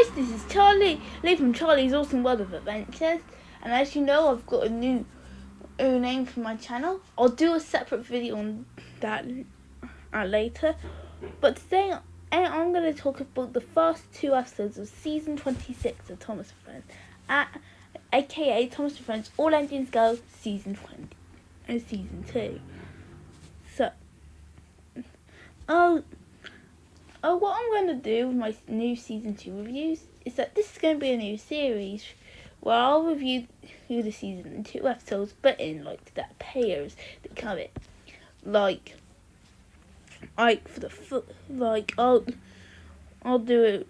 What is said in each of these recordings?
guys, this is Charlie, Lee from Charlie's Awesome World of Adventures, and as you know, I've got a new name for my channel. I'll do a separate video on that later, but today I'm going to talk about the first 2 episodes of season 26 of Thomas and Friends, aka Thomas and Friends All Engines Go season 20 and season 2. So, what I'm going to do with my new season 2 reviews is that this is going to be a new series where I'll review the season 2 episodes, but in like that pairs that come in. Like for the I'll do it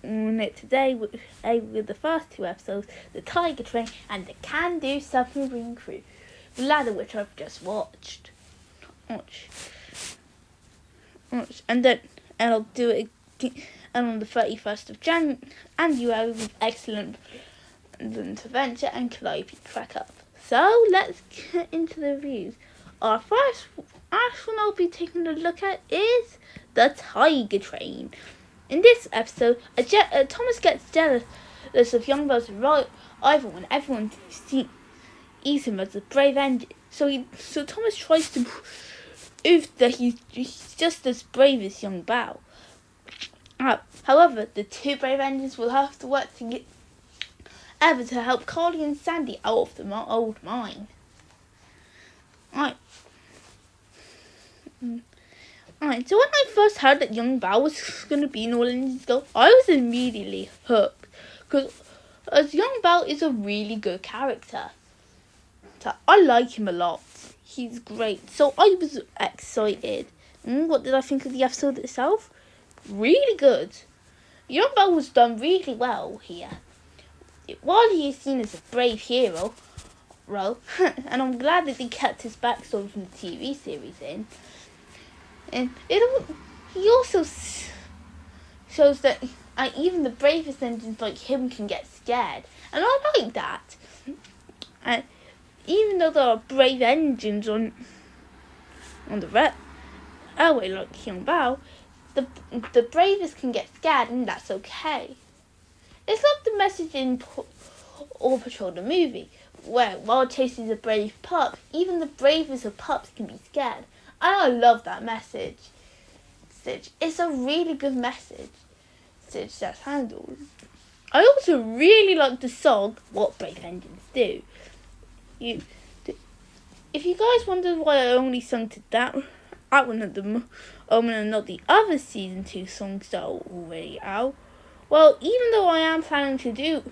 on it today with the first 2 episodes, the Tiger Train and the Can Do Submarine Crew, the latter which I've just watched. And I'll do it again on the 31st of January with Excellent Adventure and Calliope Crack Up. So let's get into the reviews. Our first one I'll be taking a look at is the Tiger Train. In this episode, Thomas gets jealous of young Belle's rival when everyone sees him as a brave engine. So Thomas tries to prove that he's just as brave as young Belle. However, the 2 brave engines will have to work together to help Carly and Sandy out of the old mine. Alright, so when I first heard that young Belle was going to be in All Engines Go, I was immediately hooked. Because young Belle is a really good character. So I like him a lot. He's great. So I was excited. And what did I think of the episode itself? Really good. Young Belle was done really well here. While he is seen as a brave hero, and I'm glad that he kept his backstory from the TV series in, and he also shows that even the bravest engines like him can get scared, and I like that. And even though there are brave engines on the railway like young Belle, the bravest can get scared, and that's okay. It's like the message in Paw Patrol the movie, where while chasing a brave pup, even the bravest of pups can be scared. And I love that message. It's a really good message that's handled. I also really like the song What Brave Engines Do. If you guys wondered why I only sung to that one at the moment and not the other season 2 songs that are already out, well, even though I am planning to do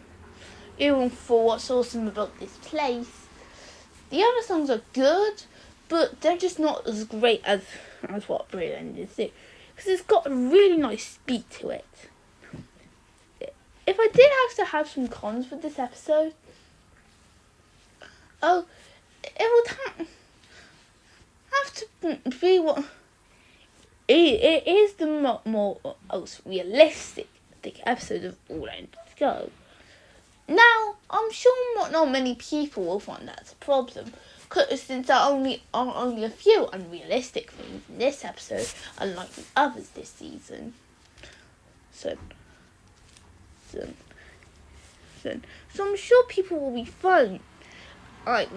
even for What's Awesome About This Place, the other songs are good, but they're just not as great as what Brave Engines do, because it's got a really nice beat to it. If I did have to have some cons for this episode, it would have to be what it is the most realistic episode of All Engines Go. Now, I'm sure not many people will find that's a problem, since there are only a few unrealistic things in this episode, unlike the others this season. So I'm sure people will be fine. But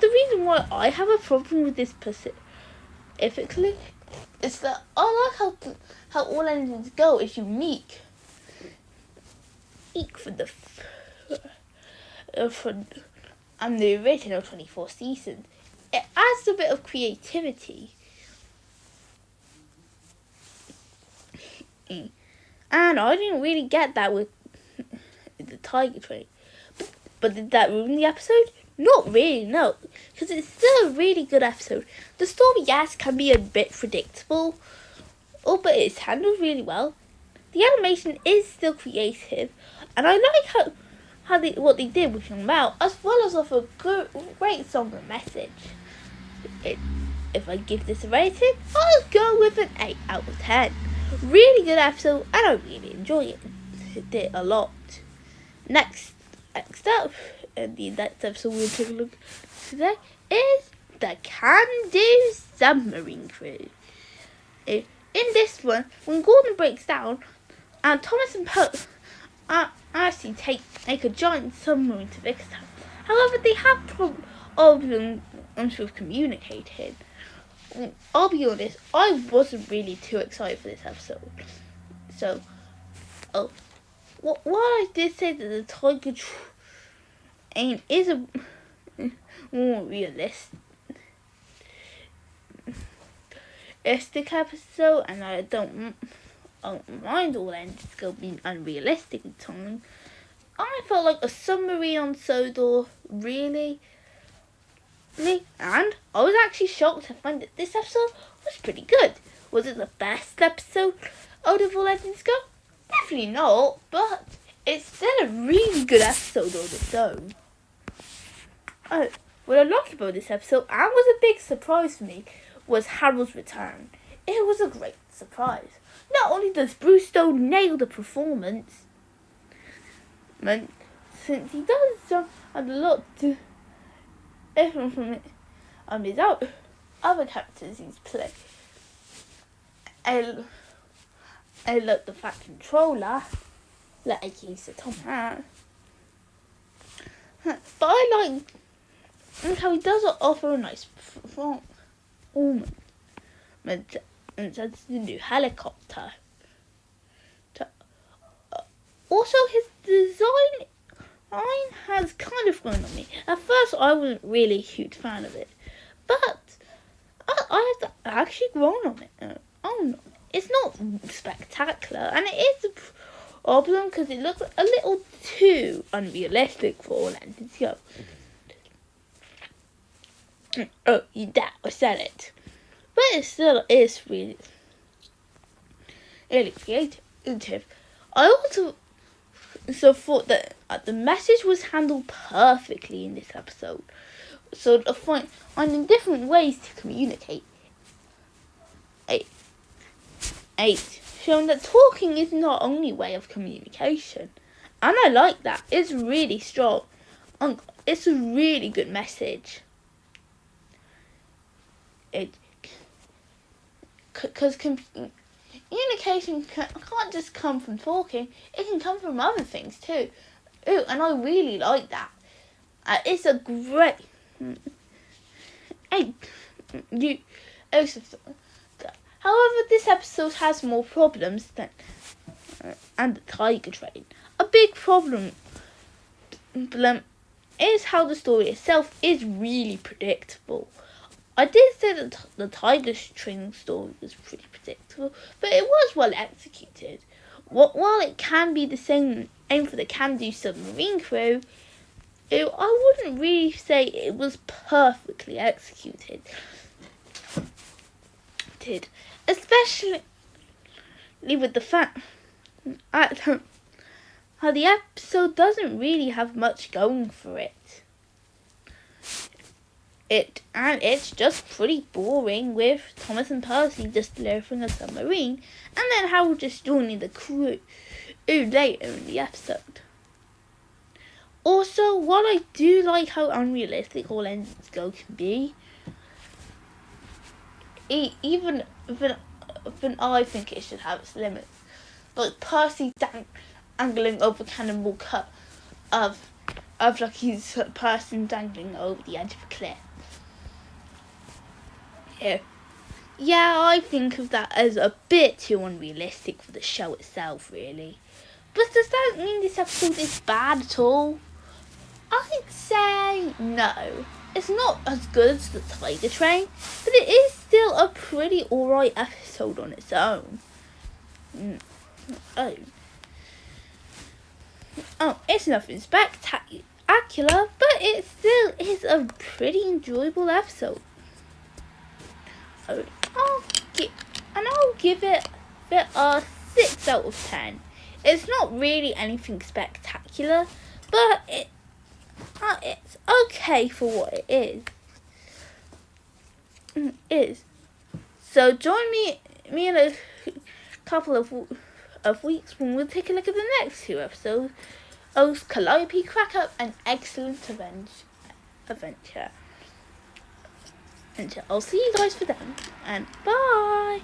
the reason why I have a problem with this specifically is that I like how All Engines Go is unique for the original 24 seasons. It adds a bit of creativity, and I didn't really get that with the Tiger Train. But did that ruin the episode? Not really, no, because it's still a really good episode. The story, yes, can be a bit predictable, but it's handled really well. The animation is still creative, and I like what they did with Young Belle, as well as offer a great song and message. If I give this a rating, I'll go with an 8 out of 10. Really good episode, and I really enjoy it. It did a lot. Next up, and the next episode we'll take a look at today is the Can Do Submarine Crew. In this one, when Gordon breaks down, and Thomas actually take a giant submarine to fix them. However, they have problems with communicating. I'll be honest, I wasn't really too excited for this episode. So, while I did say that the tiger train is a more realistic episode, and I don't mind all ends go being unrealistic at times, I felt like a submarine on Sodor really, and I was actually shocked to find that this episode was pretty good. Was it the best episode out of All Engines Go? Definitely not, but it's still a really good episode on its own. What I liked about this episode, and was a big surprise for me, was Harold's return. It was a great surprise. Not only does Bruce Stone nail the performance, since he does a lot different from his other characters he's played. I love the Fat Controller, like aka Sir Tom Hanks. But I like how he does offer a nice performance. And that's the new helicopter. Also, his design has kind of grown on me. At first, I wasn't really a huge fan of it, but I have actually grown on it. It's not spectacular, and it is a problem because it looks a little too unrealistic for All Engines Go. Oh, yeah, I said it. But it still is really creative. I also thought that the message was handled perfectly in this episode. So finding different ways to communicate. 8. Showing that talking is not the only way of communication. And I like that. It's really strong. It's a really good message. Because communication can't just come from talking. It can come from other things too. Ooh, and I really like that. It's a great... However, this episode has more problems than and the tiger train. A big problem is how the story itself is really predictable. I did say that the tiger train story was pretty predictable, but it was well executed. While it can be the same aim for the Can-Do submarine crew, I wouldn't really say it was perfectly executed. Especially with the fact how the episode doesn't really have much going for it. It's just pretty boring, with Thomas and Percy just delivering a submarine, and then Harold just joining the crew later in the episode. Also, while I do like how unrealistic All Engines Go can be, even I think it should have its limits. Like Percy dangling over Cannonball Cut of like his person dangling over the edge of a cliff. Yeah, I think of that as a bit too unrealistic for the show itself, really. But does that mean this episode is bad at all? I'd say no. It's not as good as the Tiger Train, but it is still a pretty alright episode on its own. It's nothing spectacular, but it still is a pretty enjoyable episode. I'll give it a 6 out of 10. It's not really anything spectacular, but it's okay for what it is. So join me in a couple of weeks when we'll take a look at the next 2 episodes of Calliope, Crack-Up, and Excellent Adventure. And I'll see you guys for them, and bye!